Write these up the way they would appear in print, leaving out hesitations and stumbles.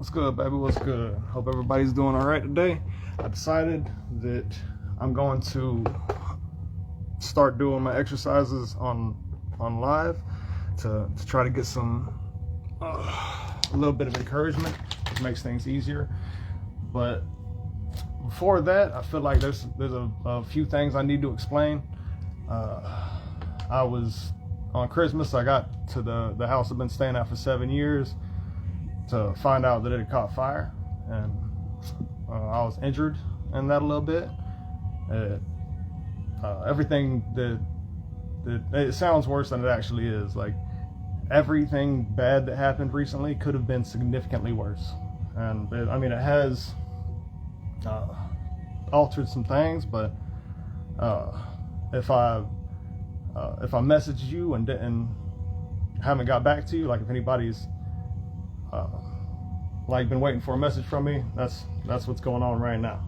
What's good, baby? What's good? Hope everybody's doing all right today. I decided that I'm going to start doing my exercises on live to try to get some a little bit of encouragement, which makes things easier. But before that, I feel like there's a few things I need to explain. I was on Christmas. I got to the house I've been staying at for 7 years to find out that it had caught fire, and I was injured in that a little bit. Everything that it sounds worse than it actually is. Like, everything bad that happened recently could have been significantly worse, and it has altered some things. But if I messaged you and haven't got back to you, like if anybody's been waiting for a message from me, that's what's going on right now.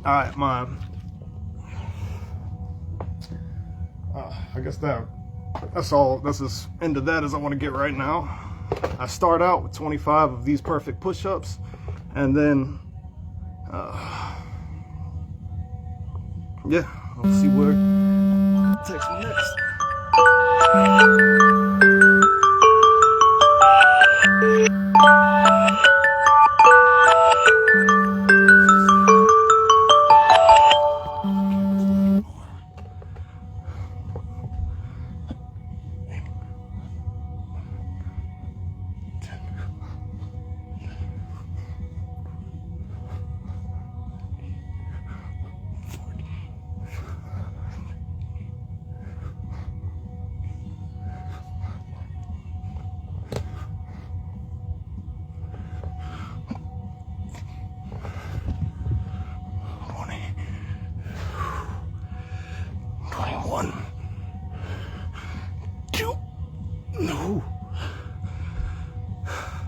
All right, I guess that's all. That's as into that as I want to get right now. I start out with 25 of these perfect push-ups, and then yeah, let's see where it takes me next.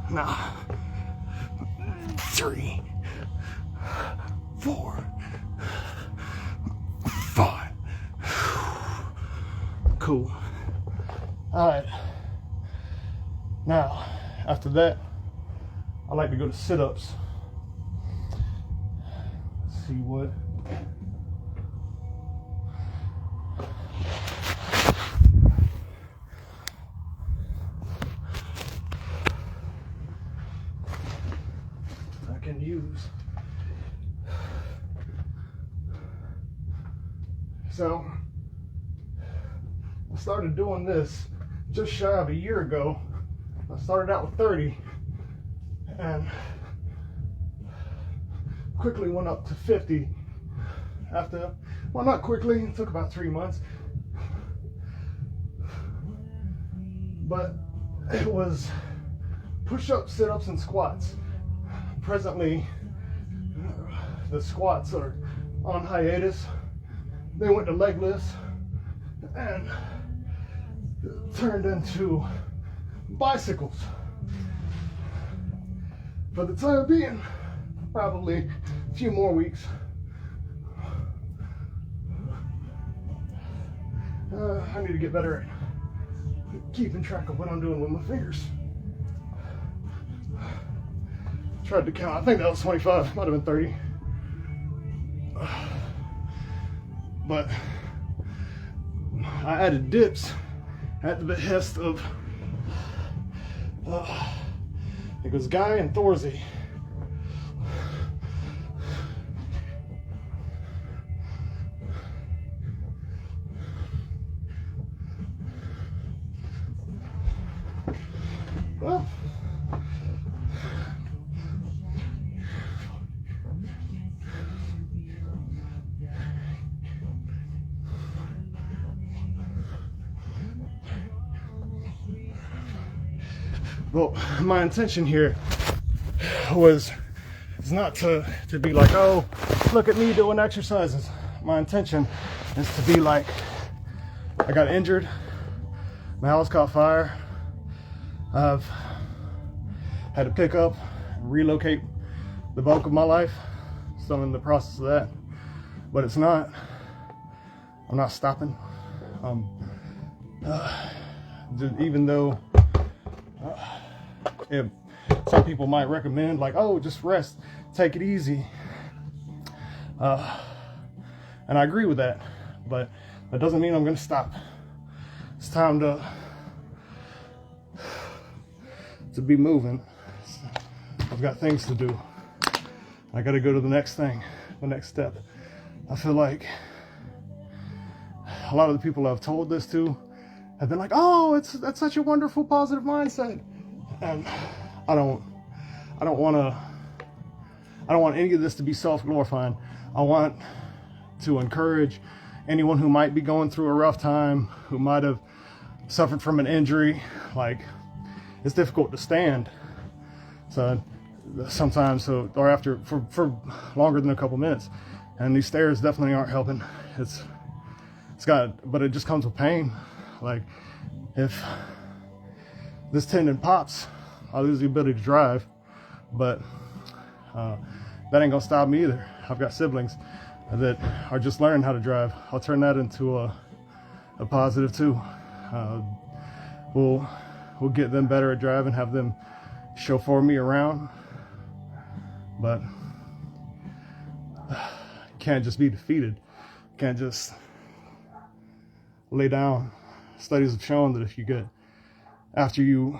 Now, 3, 4, 5. Cool. All right. Now, after that, I like to go to sit-ups. Let's see what. Can use. So I started doing this just shy of a year ago. I started out with 30 and quickly went up to 50 after, well, not quickly, it took about 3 months, but it was push-ups, sit-ups, and squats. Presently, the squats are on hiatus. They went to leg lifts and turned into bicycles. For the time being, probably a few more weeks. I need to get better at keeping track of what I'm doing with my fingers. Tried to count. I think that was 25. Might have been 30. But I added dips at the behest of it was Guy and Thorsey. Well, my intention here is not to be like, oh, look at me doing exercises. My intention is to be like, I got injured, my house caught fire, I've had to pick up and relocate the bulk of my life, so I'm in the process of that, but I'm not stopping. Even though if some people might recommend, like, oh, just rest, take it easy. And I agree with that, but that doesn't mean I'm going to stop. It's time to be moving. I've got things to do. I got to go to the next thing, the next step. I feel like a lot of the people I've told this to have been like, oh, that's such a wonderful, positive mindset. And I don't want any of this to be self-glorifying. I want to encourage anyone who might be going through a rough time, who might have suffered from an injury. Like, it's difficult to stand. So sometimes, or after, for longer than a couple minutes. And these stairs definitely aren't helping. But it just comes with pain. Like, if this tendon pops, I'll lose the ability to drive. But that ain't gonna stop me either. I've got siblings that are just learning how to drive. I'll turn that into a positive too. We'll get them better at driving, have them chauffeur me around. But can't just be defeated. Can't just lay down. Studies have shown that if you get, after you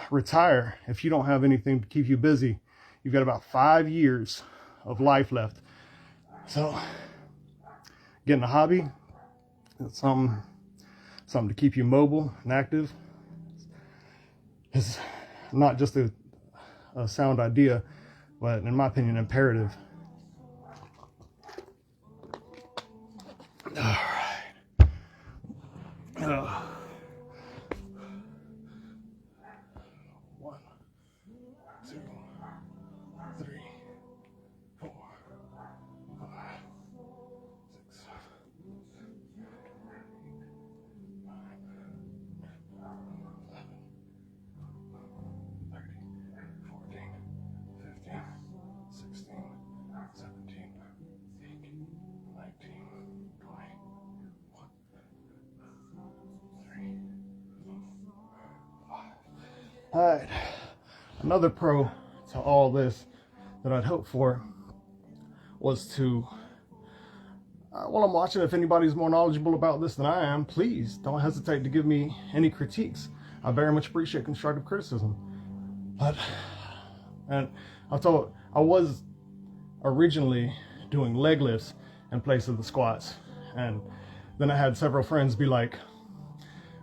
retire, if you don't have anything to keep you busy, you've got about 5 years of life left. So getting a hobby, it's something to keep you mobile and active. It's not just a sound idea, but in my opinion, imperative. All right. 1, 2, 3, 4, 5, 6, 7, 9, 11, 13, 16, 17, 18, 19, 20, 1, 3, 4, 5. All right. Another pro to all this that I'd hope for was to, while I'm watching, if anybody's more knowledgeable about this than I am, please don't hesitate to give me any critiques. I very much appreciate constructive criticism. And I was originally doing leg lifts in place of the squats. And then I had several friends be like,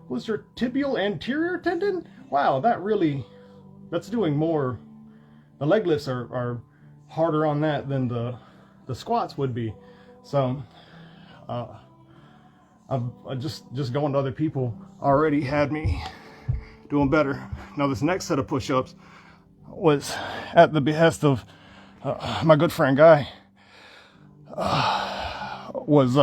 was your tibial anterior tendon? Wow, that's doing more. The leg lifts are harder on that than the squats would be. So I just going to other people already had me doing better. Now this next set of push-ups was at the behest of my good friend Guy. Was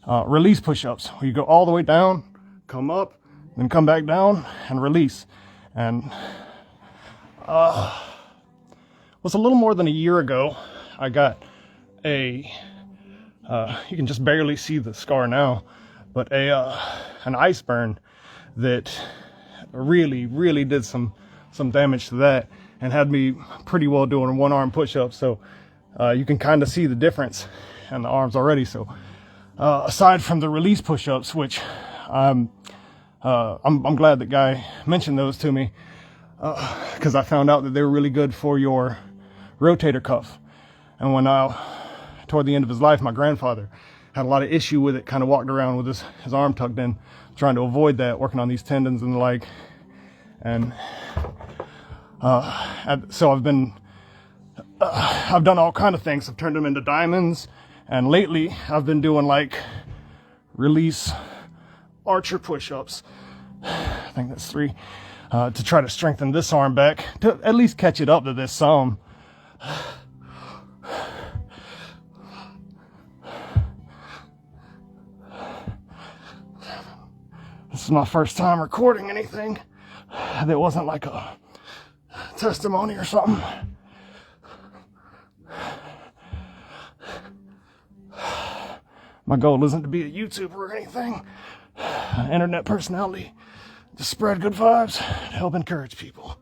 release push-ups, where you go all the way down, come up, then come back down and release. And was a little more than a year ago, I got you can just barely see the scar now, but an ice burn that really did some damage to that and had me pretty well doing one arm push-ups. So you can kind of see the difference in the arms already. So aside from the release push-ups, which I'm glad that Guy mentioned those to me, because I found out that they were really good for your rotator cuff. And when toward the end of his life, my grandfather had a lot of issue with it, kind of walked around with his arm tucked in, trying to avoid that, working on these tendons and the like. And so I've done all kind of things. I've turned them into diamonds, and lately I've been doing like release archer push-ups. I think that's 3, to try to strengthen this arm back, to at least catch it up to this some. This is my first time recording anything that wasn't like a testimony or something. My goal isn't to be a YouTuber or anything, internet personality. to spread good vibes and help encourage people.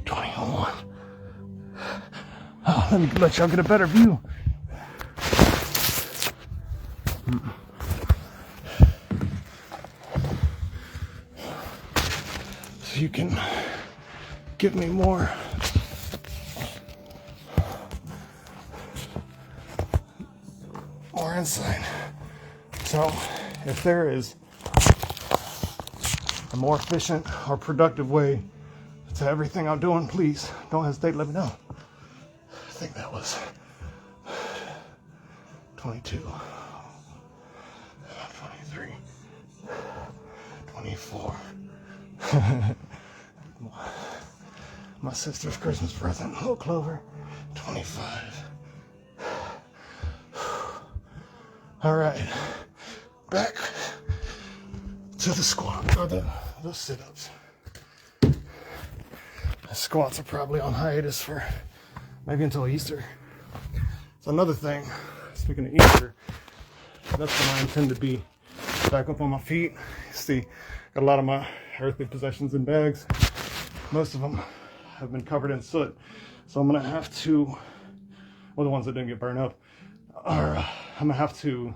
21. Oh, let me let y'all get a better view. So you can give me more insight. So if there is a more efficient or productive way to everything I'm doing, please don't hesitate to let me know. I think that was 22, 23, 24. My sister's Christmas present, little Clover, 25. All right, back to the squat, or the sit-ups. The squats are probably on hiatus for maybe until Easter. It's another thing, speaking of Easter, that's when I intend to be back up on my feet. See, got a lot of my earthly possessions in bags. Most of them have been covered in soot. So I'm gonna have to, well, the ones that didn't get burned up, are, I'm gonna have to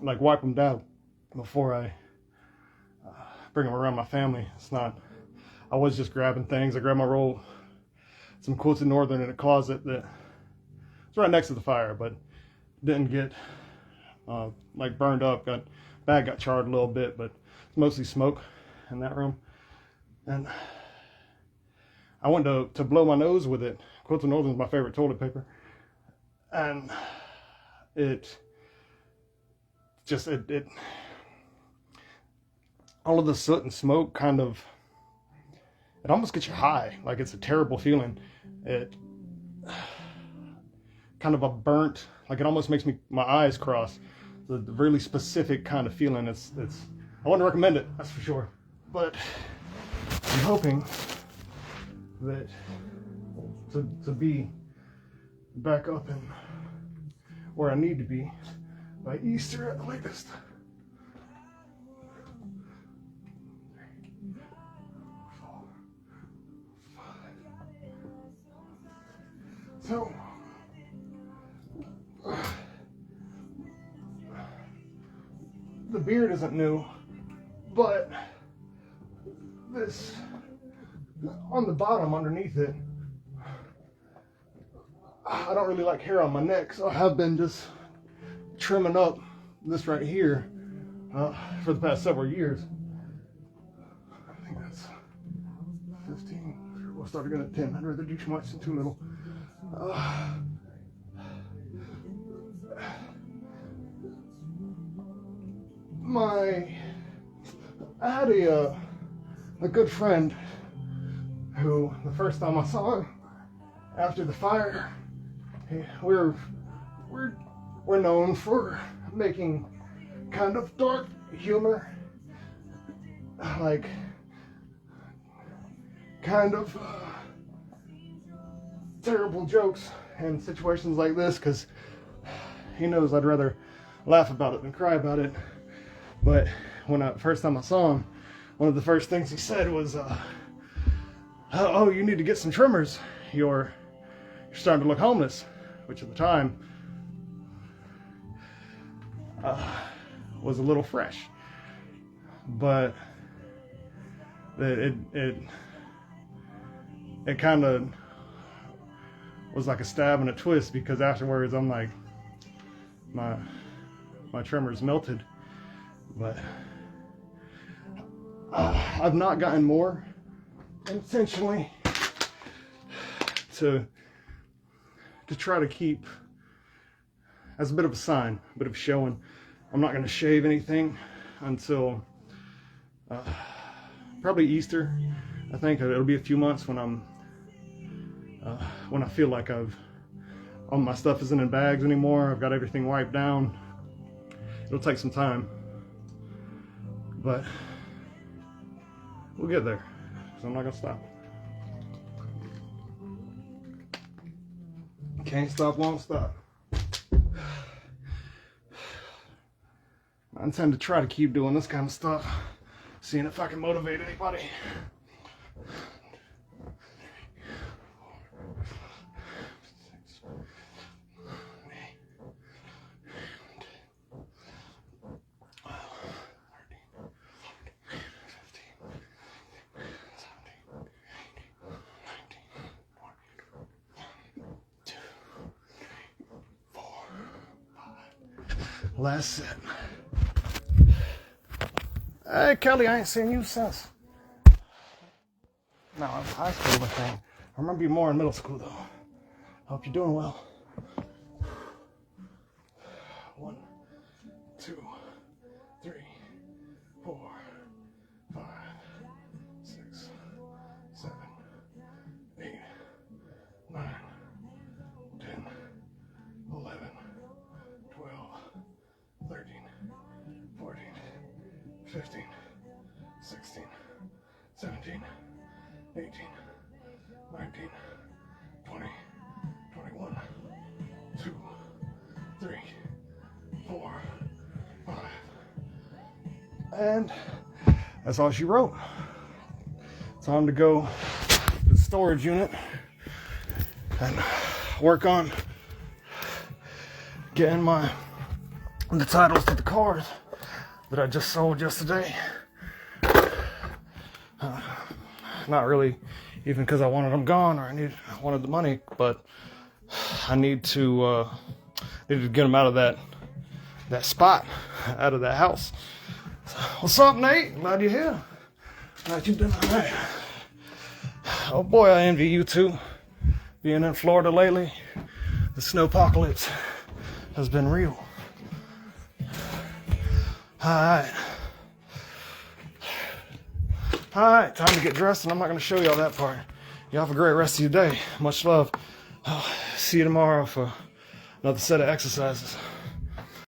like wipe them down before I bring them around my family. It's not, I was just grabbing things. I grabbed my roll, some Quilted Northern in a closet that it's right next to the fire, but didn't get like burned up. Bag got charred a little bit, but it's mostly smoke in that room. And I went to blow my nose with it. Quilted Northern is my favorite toilet paper, and it all of the soot and smoke kind of, it almost gets you high. Like, it's a terrible feeling. It kind of a burnt, like it almost makes my eyes cross. It's a really specific kind of feeling. It's I wouldn't recommend it, that's for sure. But I'm hoping that to be back up and where I need to be by Easter at the latest. 3, 4, 5. So the beard isn't new, but this on the bottom underneath it, I don't really like hair on my neck, so I have been just trimming up this right here for the past several years. I think that's 15. We'll start again at 10. I'd rather do too much than too little. I had a good friend who, the first time I saw him after the fire, we're known for making kind of dark humor, like kind of terrible jokes in situations like this, because he knows I'd rather laugh about it than cry about it. But first time I saw him, one of the first things he said was, "Oh, you need to get some trimmers. You're starting to look homeless," which at the time was a little fresh, but it kind of was like a stab and a twist, because afterwards I'm like, my trimmers melted. But I've not gotten more intentionally to try to keep as a bit of a sign, a bit of showing. I'm not going to shave anything until probably Easter, I think it'll be a few months when I feel like all my stuff isn't in bags anymore. I've got everything wiped down. It'll take some time, but we'll get there. So I'm not gonna stop. Can't stop, won't stop. I intend to try to keep doing this kind of stuff, seeing if I can motivate anybody. Last set. Hey, Kelly, I ain't seen you since. No, I was high school, I think. I remember you more in middle school, though. Hope you're doing well. 1, 2, 3, 4, 5, 6, 7, 8, 9, 10, 11, 12, 13, 14, 15, 16, 17, 18, 19, 20, 21, 2, 3, 4, 5. And that's all she wrote. Time to go to the storage unit and work on getting the titles to the cars that I just sold yesterday. Not really even because I wanted them gone or I wanted the money, but I need to get them out of that spot, out of that house. So, what's up, Nate? Glad you're here. Glad you've been all right. Oh boy, I envy you too. Being in Florida lately, the snowpocalypse has been real. Alright, time to get dressed, and I'm not going to show y'all that part. Y'all have a great rest of your day. Much love. See you tomorrow for another set of exercises.